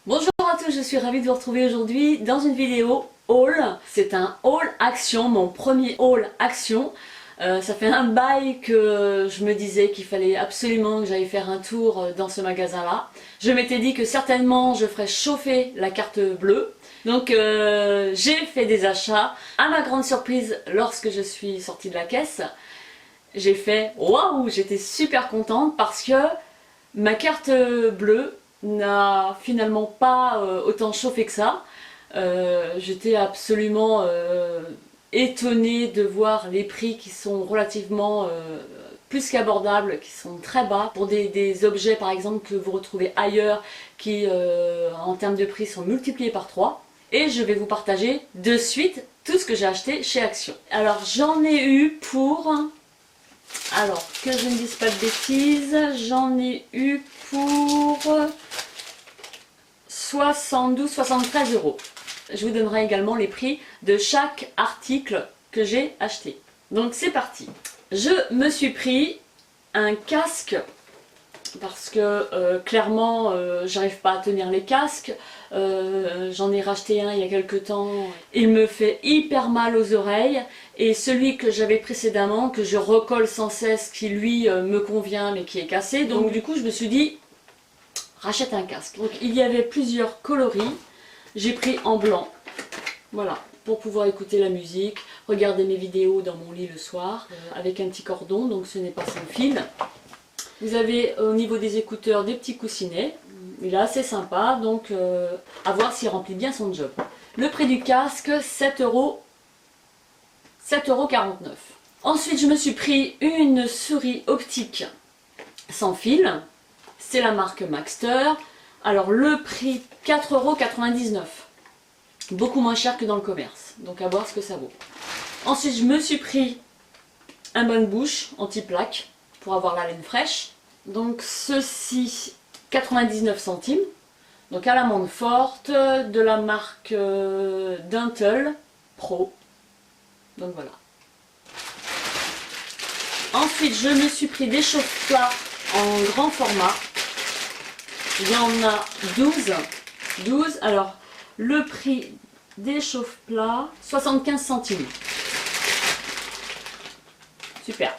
Bonjour à tous, je suis ravie de vous retrouver aujourd'hui dans une vidéo haul. C'est un haul action, mon premier haul action. Ça fait un bail que je me disais qu'il fallait absolument que j'aille faire un tour dans ce magasin-là. Je m'étais dit que certainement je ferais chauffer la carte bleue. Donc j'ai fait des achats. À ma grande surprise, lorsque je suis sortie de la caisse, j'ai fait waouh, j'étais super contente parce que ma carte bleue n'a finalement pas autant chauffé que ça. J'étais absolument étonnée de voir les prix qui sont relativement plus qu'abordables, qui sont très bas pour des objets par exemple que vous retrouvez ailleurs qui en termes de prix sont multipliés par 3. Et je vais vous partager de suite tout ce que j'ai acheté chez Action. Alors j'en ai eu pour... Alors, que je ne dise pas de bêtises, j'en ai eu pour 72-73 €. Je vous donnerai également les prix de chaque article que j'ai acheté. Donc c'est parti. Je me suis pris un casque parce que clairement j'arrive pas à tenir les casques. J'en ai racheté un il y a quelques temps. Il me fait hyper mal aux oreilles et celui que j'avais précédemment, que je recolle sans cesse, qui lui me convient mais qui est cassé. Donc du coup je me suis dit rachète un casque. Donc il y avait plusieurs coloris. J'ai pris en blanc. Voilà, pour pouvoir écouter la musique, regarder mes vidéos dans mon lit le soir avec un petit cordon, donc ce n'est pas sans fil. Vous avez au niveau des écouteurs des petits coussinets, il est assez sympa, donc à voir s'il remplit bien son job. Le prix du casque, 7,49 €. Ensuite je me suis pris une souris optique sans fil, c'est la marque Maxter. Alors le prix 4,99 €, beaucoup moins cher que dans le commerce, donc à voir ce que ça vaut. Ensuite je me suis pris un bonne-bouche anti-plaque pour avoir la laine fraîche. Donc ceci 99 centimes, donc à l'amande forte, de la marque Dental Pro. Donc voilà. Ensuite je me suis pris des chauffe-plats en grand format. Il y en a 12. Alors le prix des chauffe-plats 75 centimes. Super.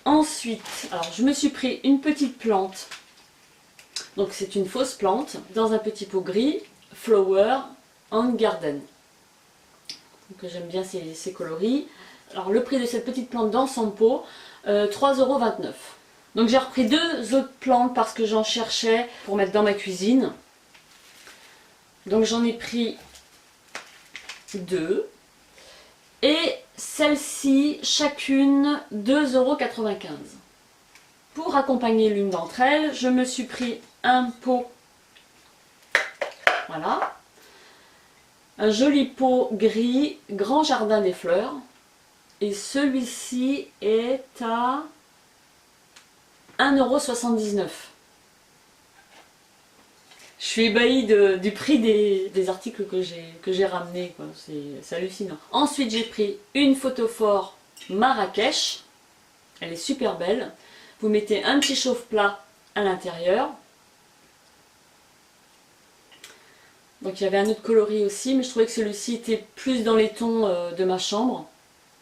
Ensuite, alors je me suis pris une petite plante. Donc c'est une fausse plante dans un petit pot gris, Flower and Garden. Donc j'aime bien ces coloris. Alors le prix de cette petite plante dans son pot, 3,29 €. Donc j'ai repris deux autres plantes parce que j'en cherchais pour mettre dans ma cuisine. Donc j'en ai pris deux. Et celle-ci, chacune 2,95 €. Pour accompagner l'une d'entre elles, je me suis pris un pot. Voilà. Un joli pot gris, Grand Jardin des Fleurs. Et celui-ci est à 1,79 €. Je suis ébahie du prix des articles que j'ai ramenés, c'est hallucinant. Ensuite j'ai pris une photophore Marrakech, elle est super belle. Vous mettez un petit chauffe-plat à l'intérieur. Donc il y avait un autre coloris aussi, mais je trouvais que celui-ci était plus dans les tons de ma chambre.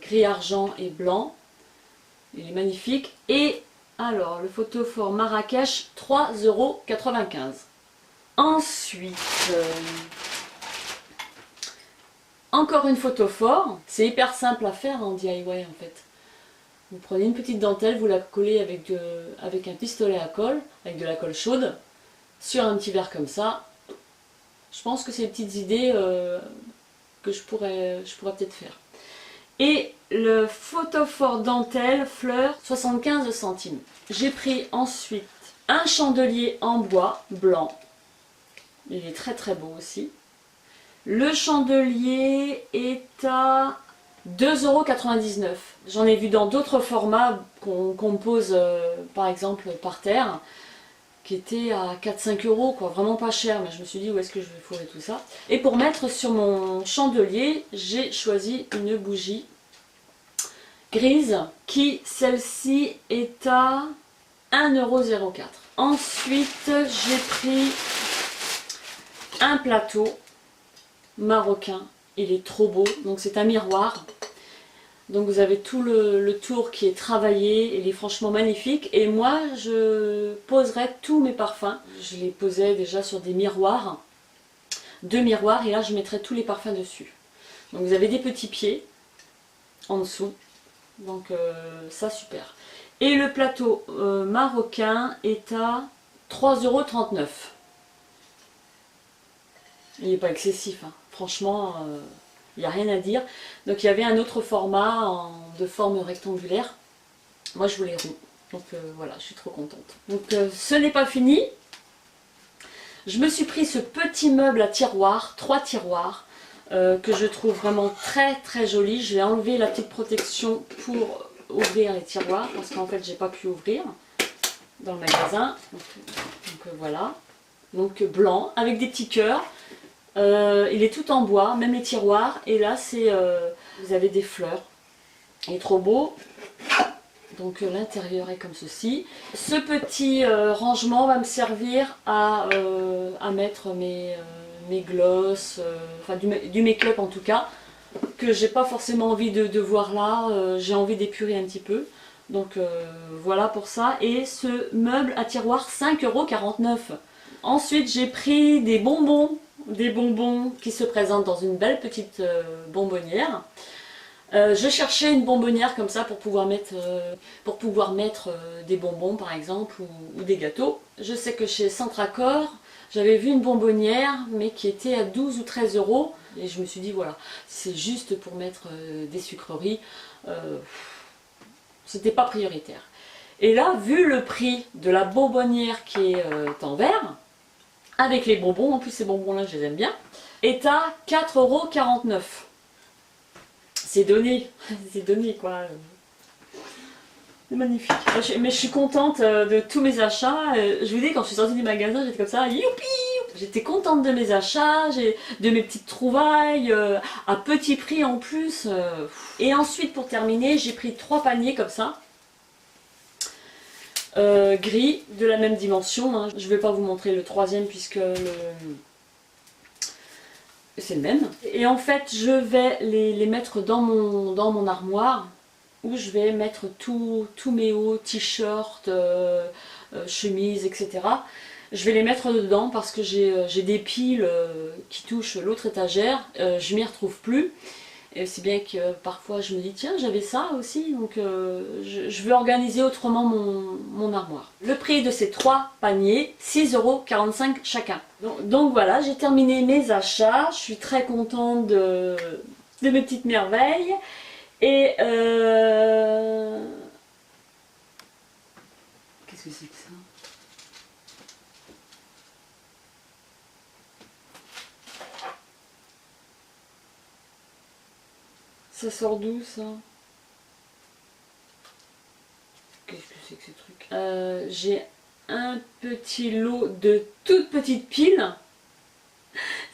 Gris, argent et blanc. Il est magnifique. Et alors le photophore Marrakech, 3,95 €. Ensuite, encore une photophore. C'est hyper simple à faire en DIY en fait. Vous prenez une petite dentelle, vous la collez avec un pistolet à colle, avec de la colle chaude, sur un petit verre comme ça. Je pense que c'est des petites idées que je pourrais peut-être faire. Et le photophore dentelle fleur, 75 centimes. J'ai pris ensuite un chandelier en bois blanc. Il est très très beau aussi. Le chandelier est à 2,99 €. J'en ai vu dans d'autres formats qu'on pose par exemple par terre, qui étaient à 4-5 €, quoi, vraiment pas cher, mais je me suis dit où est-ce que je vais fourrer tout ça. Et pour mettre sur mon chandelier, j'ai choisi une bougie grise qui, celle-ci, est à 1,04 €. Ensuite, j'ai pris un plateau marocain. Il est trop beau. Donc c'est un miroir. Donc vous avez tout le tour qui est travaillé. Il est franchement magnifique. Et moi, je poserai tous mes parfums. Je les posais déjà sur des miroirs. 2 miroirs. Et là, je mettrai tous les parfums dessus. Donc vous avez des petits pieds en dessous. Donc ça, super. Et le plateau marocain est à 3,39 €. Il n'est pas excessif, hein. Franchement, il n'y a rien à dire. Donc il y avait un autre format de forme rectangulaire. Moi je voulais rond. Donc voilà, je suis trop contente. Donc ce n'est pas fini. Je me suis pris ce petit meuble à tiroirs, 3 tiroirs, que je trouve vraiment très très joli. Je vais enlever la petite protection pour ouvrir les tiroirs parce qu'en fait j'ai pas pu ouvrir dans le magasin. Donc voilà. Donc blanc avec des petits cœurs. Il est tout en bois, même les tiroirs. Et là c'est vous avez des fleurs. Il est trop beau. Donc l'intérieur est comme ceci. Ce petit rangement va me servir à mettre mes gloss, enfin du make-up en tout cas, que j'ai pas forcément envie de voir là. J'ai envie d'épurer un petit peu. Donc voilà pour ça. Et ce meuble à tiroir, 5,49 €. Ensuite j'ai pris des bonbons qui se présentent dans une belle petite bonbonnière. Je cherchais une bonbonnière comme ça pour pouvoir mettre des bonbons par exemple ou des gâteaux. Je sais que chez Centracor, j'avais vu une bonbonnière mais qui était à 12 ou 13 € et je me suis dit voilà, c'est juste pour mettre des sucreries, c'était pas prioritaire. Et là, vu le prix de la bonbonnière qui est en verre, avec les bonbons, en plus ces bonbons là je les aime bien, est à 4,49 €. C'est donné quoi. C'est magnifique. Mais je suis contente de tous mes achats. Je vous dis, quand je suis sortie du magasin, j'étais comme ça, youpi! J'étais contente de mes achats, de mes petites trouvailles, à petit prix en plus. Et ensuite, pour terminer, j'ai pris 3 paniers comme ça. Gris, de la même dimension. Hein. Je ne vais pas vous montrer le 3e puisque c'est le même. Et en fait, je vais les mettre dans mon armoire où je vais mettre tous mes hauts, t-shirts, chemises, etc. Je vais les mettre dedans parce que j'ai des piles qui touchent l'autre étagère. Je m'y retrouve plus. Et c'est bien que parfois je me dis tiens j'avais ça aussi, donc je veux organiser autrement mon armoire. Le prix de ces 3 paniers, 6,45 € chacun. Donc voilà, j'ai terminé mes achats, je suis très contente de mes petites merveilles. Et qu'est-ce que c'est que ça ? Ça sort d'où ça? Qu'est-ce que c'est que ce truc? J'ai un petit lot de toutes petites piles.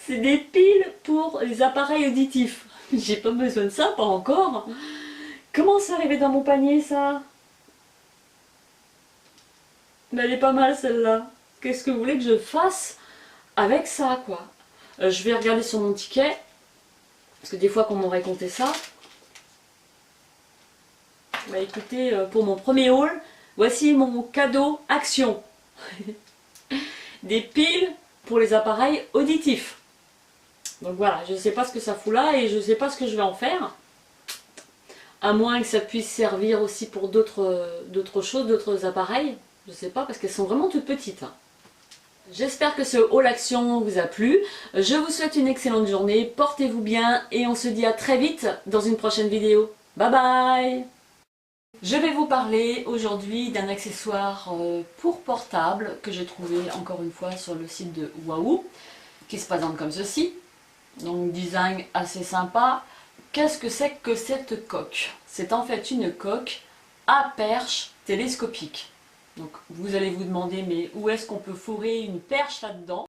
C'est des piles pour les appareils auditifs. J'ai pas besoin de ça, pas encore. Comment c'est arrivé dans mon panier ça? Mais elle est pas mal celle-là. Qu'est-ce que vous voulez que je fasse avec ça quoi? Je vais regarder sur mon ticket. Parce que des fois qu'on m'aurait compté ça. Bah écoutez, pour mon premier haul, voici mon cadeau action. Des piles pour les appareils auditifs. Donc voilà, je ne sais pas ce que ça fout là et je ne sais pas ce que je vais en faire. À moins que ça puisse servir aussi pour d'autres choses, d'autres appareils. Je ne sais pas parce qu'elles sont vraiment toutes petites. J'espère que ce haul action vous a plu. Je vous souhaite une excellente journée, portez-vous bien et on se dit à très vite dans une prochaine vidéo. Bye bye! Je vais vous parler aujourd'hui d'un accessoire pour portable que j'ai trouvé encore une fois sur le site de Wahoo, qui se présente comme ceci. Donc design assez sympa. Qu'est-ce que c'est que cette coque? C'est en fait une coque à perche télescopique. Donc vous allez vous demander mais où est-ce qu'on peut fourrer une perche là-dedans?